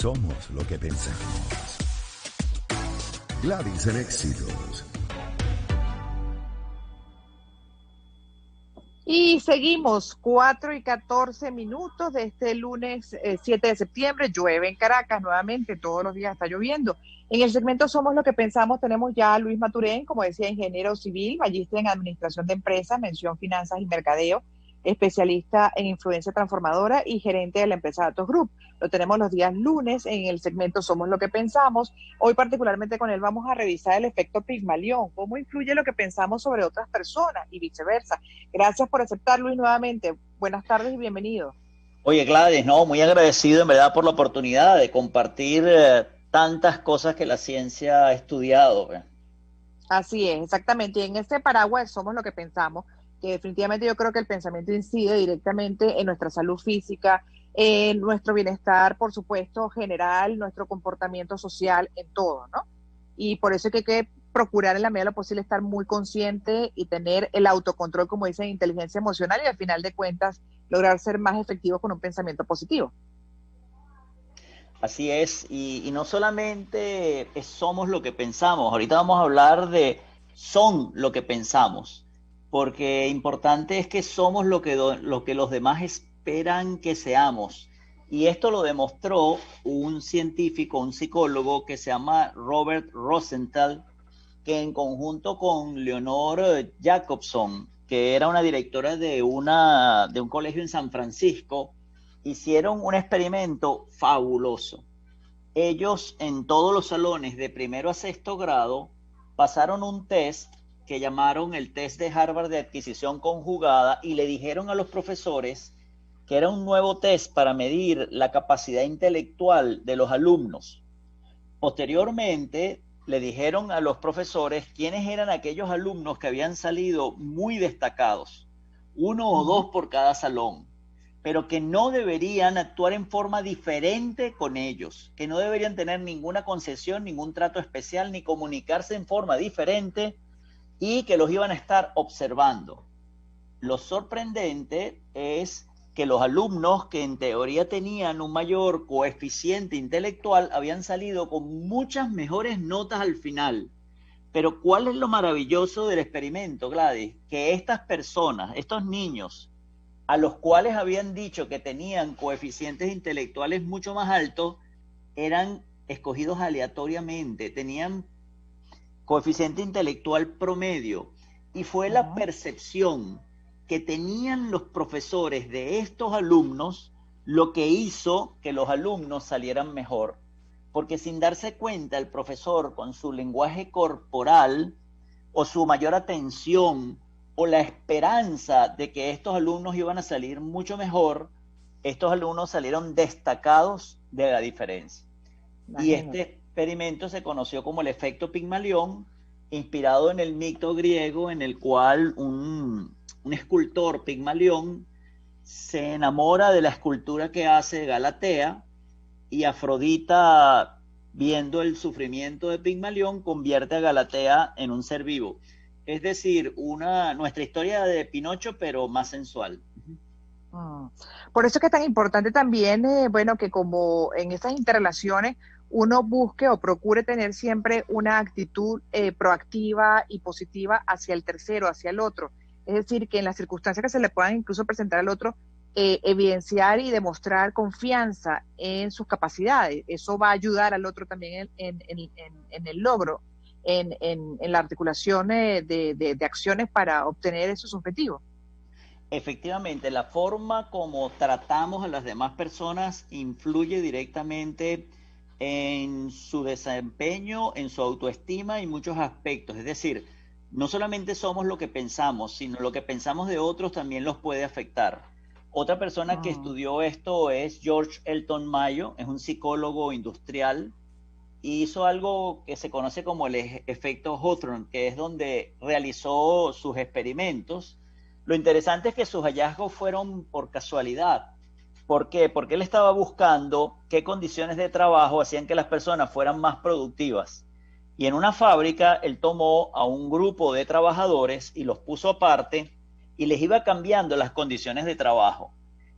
Somos lo que pensamos. Gladys en Éxitos. Y seguimos, 4:14 de este lunes 7 de septiembre. Llueve en Caracas nuevamente, todos los días está lloviendo. En el segmento Somos lo que pensamos tenemos ya a Luis Maturén, como decía, ingeniero civil, magíster en administración de empresas, mención finanzas y mercadeo, especialista en influencia transformadora y gerente de la empresa Datos Group. Lo tenemos los días lunes en el segmento Somos lo que pensamos. Hoy particularmente con él vamos a revisar el efecto Pigmalión, cómo influye lo que pensamos sobre otras personas y viceversa. Gracias por aceptar, Luis, nuevamente. Buenas tardes y bienvenido. Oye, Gladys, no, muy agradecido en verdad por la oportunidad de compartir tantas cosas que la ciencia ha estudiado. Así es, exactamente. Y en este paraguas somos lo que pensamos, que definitivamente yo creo que el pensamiento incide directamente en nuestra salud física, en nuestro bienestar, por supuesto, general, nuestro comportamiento social, en todo, ¿no? Y por eso es que hay que procurar en la medida de lo posible estar muy consciente y tener el autocontrol, como dicen, inteligencia emocional y al final de cuentas lograr ser más efectivos con un pensamiento positivo. Así es, y no solamente somos lo que pensamos, ahorita vamos a hablar de son lo que pensamos, porque importante es que somos lo que los demás esperan que seamos. Y esto lo demostró un científico, un psicólogo que se llama Robert Rosenthal, que en conjunto con Leonore Jacobson, que era una directora de un colegio en San Francisco, hicieron un experimento fabuloso. Ellos en todos los salones de primero a sexto grado pasaron un test que llamaron el test de Harvard de adquisición conjugada y le dijeron a los profesores que era un nuevo test para medir la capacidad intelectual de los alumnos. Posteriormente le dijeron a los profesores quiénes eran aquellos alumnos que habían salido muy destacados, uno o dos por cada salón, pero que no deberían actuar en forma diferente con ellos, que no deberían tener ninguna concesión, ningún trato especial, ni comunicarse en forma diferente y que los iban a estar observando. Lo sorprendente es que los alumnos que en teoría tenían un mayor coeficiente intelectual habían salido con muchas mejores notas al final. Pero ¿cuál es lo maravilloso del experimento, Gladys? Que estas personas, estos niños, a los cuales habían dicho que tenían coeficientes intelectuales mucho más altos, eran escogidos aleatoriamente, tenían coeficiente intelectual promedio, y fue la percepción que tenían los profesores de estos alumnos lo que hizo que los alumnos salieran mejor. Porque sin darse cuenta, el profesor con su lenguaje corporal o su mayor atención o la esperanza de que estos alumnos iban a salir mucho mejor, estos alumnos salieron destacados de la diferencia. Y este experimento se conoció como el efecto Pigmalión, inspirado en el mito griego en el cual un escultor Pigmalión se enamora de la escultura que hace Galatea y Afrodita, viendo el sufrimiento de Pigmalión, convierte a Galatea en un ser vivo. Es decir, nuestra historia de Pinocho, pero más sensual. Por eso es que es tan importante también, bueno, que como en estas interrelaciones uno busque o procure tener siempre una actitud proactiva y positiva hacia el tercero, hacia el otro. Es decir, que en las circunstancias que se le puedan incluso presentar al otro, evidenciar y demostrar confianza en sus capacidades. Eso va a ayudar al otro también en el logro, en la articulación de acciones para obtener esos objetivos. Efectivamente, la forma como tratamos a las demás personas influye directamente en su desempeño, en su autoestima y muchos aspectos. Es decir, no solamente somos lo que pensamos, sino lo que pensamos de otros también los puede afectar. Otra persona que estudió esto es George Elton Mayo, es un psicólogo industrial, y hizo algo que se conoce como el efecto Hawthorne, que es donde realizó sus experimentos. Lo interesante es que sus hallazgos fueron por casualidad. ¿Por qué? Porque él estaba buscando qué condiciones de trabajo hacían que las personas fueran más productivas. Y en una fábrica, él tomó a un grupo de trabajadores y los puso aparte y les iba cambiando las condiciones de trabajo.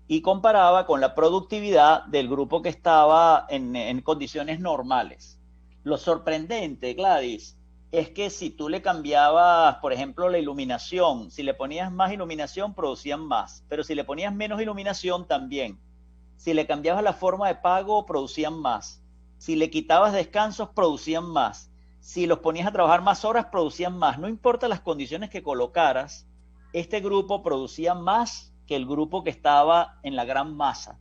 y comparaba con la productividad del grupo que estaba en condiciones normales. Lo sorprendente, Gladys, es que si tú le cambiabas, por ejemplo, la iluminación, si le ponías más iluminación, producían más, pero si le ponías menos iluminación, también. Si le cambiabas la forma de pago, producían más. Si le quitabas descansos, producían más. Si los ponías a trabajar más horas, producían más. No importa las condiciones que colocaras, este grupo producía más que el grupo que estaba en la gran masa.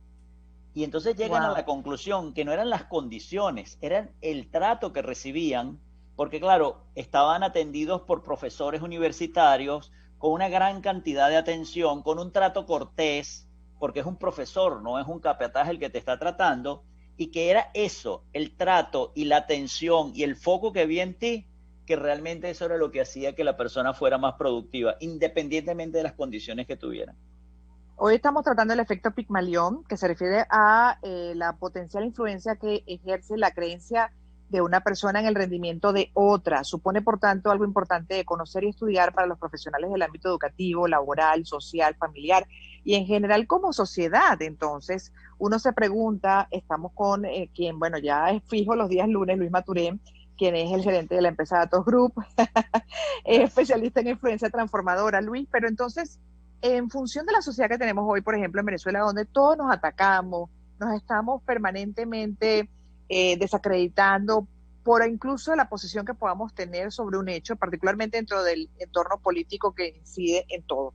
Y entonces llegan a Wow. la conclusión que no eran las condiciones, eran el trato que recibían, porque claro, estaban atendidos por profesores universitarios con una gran cantidad de atención, con un trato cortés, porque es un profesor, no es un capataz el que te está tratando, y que era eso, el trato y la atención y el foco que había en ti, que realmente eso era lo que hacía que la persona fuera más productiva, independientemente de las condiciones que tuvieran. Hoy estamos tratando el efecto Pigmalión, que se refiere a la potencial influencia que ejerce la creencia de una persona en el rendimiento de otra. Supone, por tanto, algo importante de conocer y estudiar para los profesionales del ámbito educativo, laboral, social, familiar y en general como sociedad. Entonces, uno se pregunta, estamos con quien, bueno, ya es fijo los días lunes, Luis Maturén, quien es el gerente de la empresa Datos Group, es Gracias. especialista en influencia transformadora, Luis, pero entonces en función de la sociedad que tenemos hoy, por ejemplo, en Venezuela, donde todos nos atacamos, nos estamos permanentemente desacreditando por incluso la posición que podamos tener sobre un hecho, particularmente dentro del entorno político que incide en todo.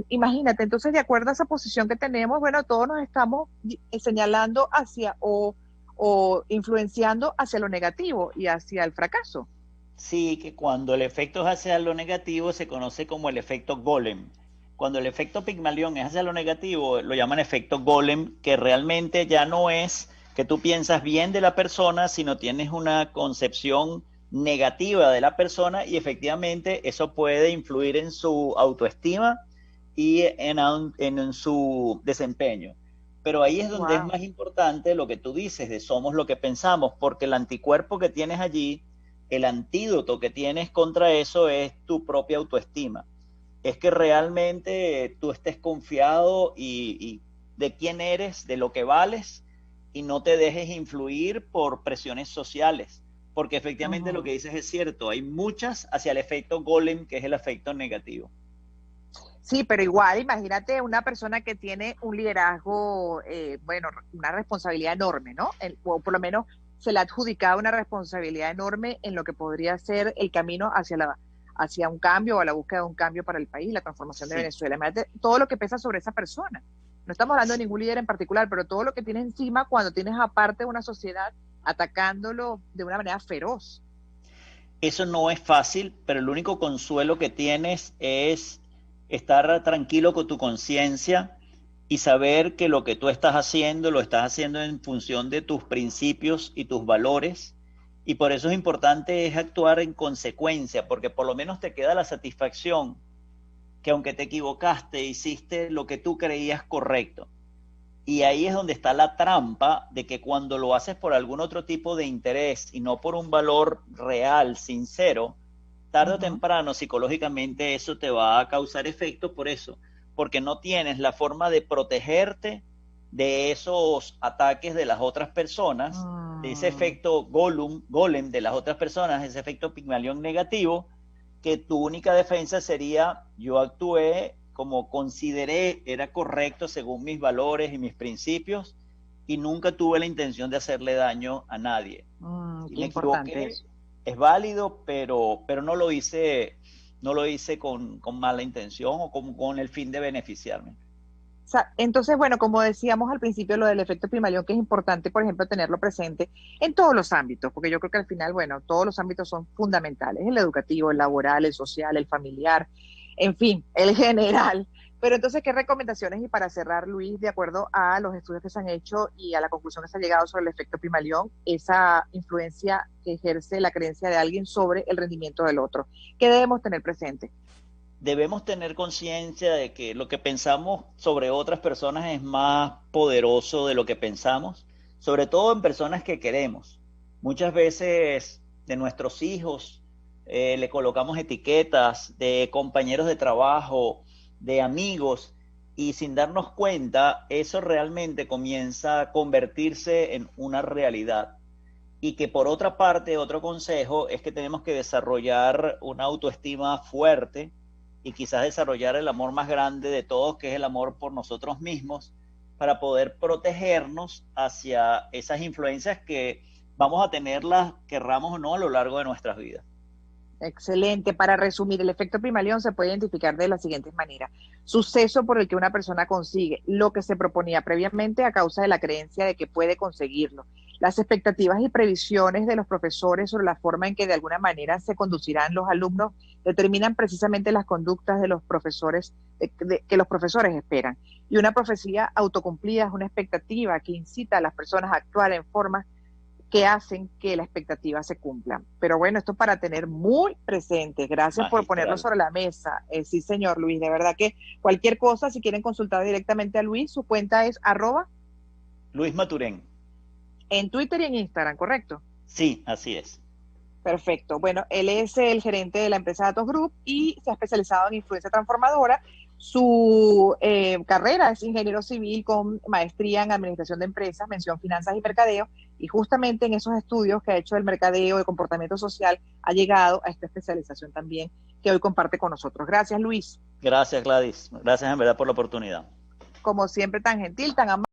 Imagínate, entonces, de acuerdo a esa posición que tenemos, bueno, todos nos estamos señalando hacia o influenciando hacia lo negativo y hacia el fracaso. Sí, que cuando el efecto es hacia lo negativo se conoce como el efecto golem. Cuando el efecto Pigmalión es hacia lo negativo, lo llaman efecto golem, que realmente ya no es que tú piensas bien de la persona, sino tienes una concepción negativa de la persona y efectivamente eso puede influir en su autoestima y en su desempeño. Pero ahí es donde es Wow. más importante lo que tú dices de somos lo que pensamos, porque el anticuerpo que tienes allí, el antídoto que tienes contra eso es tu propia autoestima. Es que realmente tú estés confiado y de quién eres, de lo que vales y no te dejes influir por presiones sociales. Porque efectivamente lo Ujú. que dices es cierto, hay muchas hacia el efecto golem, que es el efecto negativo. Sí, pero igual, imagínate una persona que tiene un liderazgo, bueno, una responsabilidad enorme, ¿no? O por lo menos se le ha adjudicado una responsabilidad enorme en lo que podría ser el camino hacia un cambio o a la búsqueda de un cambio para el país, la transformación de Sí, Venezuela. Imagínate todo lo que pesa sobre esa persona. No estamos hablando de sí. ningún líder en particular, pero todo lo que tiene encima cuando tienes aparte una sociedad atacándolo de una manera feroz. Eso no es fácil, pero el único consuelo que tienes es estar tranquilo con tu conciencia y saber que lo que tú estás haciendo lo estás haciendo en función de tus principios y tus valores. Y por eso es importante es actuar en consecuencia, porque por lo menos te queda la satisfacción que aunque te equivocaste, hiciste lo que tú creías correcto. Y ahí es donde está la trampa de que cuando lo haces por algún otro tipo de interés y no por un valor real, sincero, tarde o Ujú. temprano psicológicamente eso te va a causar efecto por eso, porque no tienes la forma de protegerte de esos ataques de las otras personas, de ese Mm. efecto golem de las otras personas, ese efecto Pigmalión negativo, que tu única defensa sería yo actué como consideré era correcto según mis valores y mis principios y nunca tuve la intención de hacerle daño a nadie. Si Qué me importante equivoqué, eso. es válido, pero no lo hice con mala intención o con el fin de beneficiarme. Entonces, bueno, como decíamos al principio, lo del efecto Pigmalión, que es importante, por ejemplo, tenerlo presente en todos los ámbitos, porque yo creo que al final, bueno, todos los ámbitos son fundamentales, el educativo, el laboral, el social, el familiar, en fin, el general. Pero entonces, ¿qué recomendaciones? Y para cerrar, Luis, de acuerdo a los estudios que se han hecho y a la conclusión que se ha llegado sobre el efecto Pigmalión, esa influencia que ejerce la creencia de alguien sobre el rendimiento del otro, ¿qué debemos tener presente? Debemos tener conciencia de que lo que pensamos sobre otras personas es más poderoso de lo que pensamos, sobre todo en personas que queremos. Muchas veces de nuestros hijos le colocamos etiquetas de compañeros de trabajo, de amigos, y sin darnos cuenta, eso realmente comienza a convertirse en una realidad. Y que por otra parte, otro consejo es que tenemos que desarrollar una autoestima fuerte y quizás desarrollar el amor más grande de todos, que es el amor por nosotros mismos, para poder protegernos hacia esas influencias que vamos a tenerlas, querramos o no, a lo largo de nuestras vidas. Excelente. Para resumir, el efecto Pigmalión se puede identificar de las siguientes maneras. Suceso por el que una persona consigue lo que se proponía previamente a causa de la creencia de que puede conseguirlo. Las expectativas y previsiones de los profesores sobre la forma en que de alguna manera se conducirán los alumnos determinan precisamente las conductas de los profesores que los profesores esperan. Y una profecía autocumplida es una expectativa que incita a las personas a actuar en forma que hacen que la expectativa se cumpla. Pero bueno, esto para tener muy presente. Gracias por ponerlo Magistral. sobre la mesa. Sí, señor Luis, de verdad que cualquier cosa, si quieren consultar directamente a Luis, su cuenta es arroba Luis Maturén. en Twitter y en Instagram, ¿correcto? Sí, así es. Perfecto. Bueno, él es el gerente de la empresa Datos Group y se ha especializado en influencia transformadora. Su carrera es ingeniero civil con maestría en administración de empresas, mención finanzas y mercadeo, y justamente en esos estudios que ha hecho del mercadeo de comportamiento social ha llegado a esta especialización también que hoy comparte con nosotros. Gracias, Luis. Gracias, Gladys. Gracias en verdad por la oportunidad. Como siempre, tan gentil, tan amable.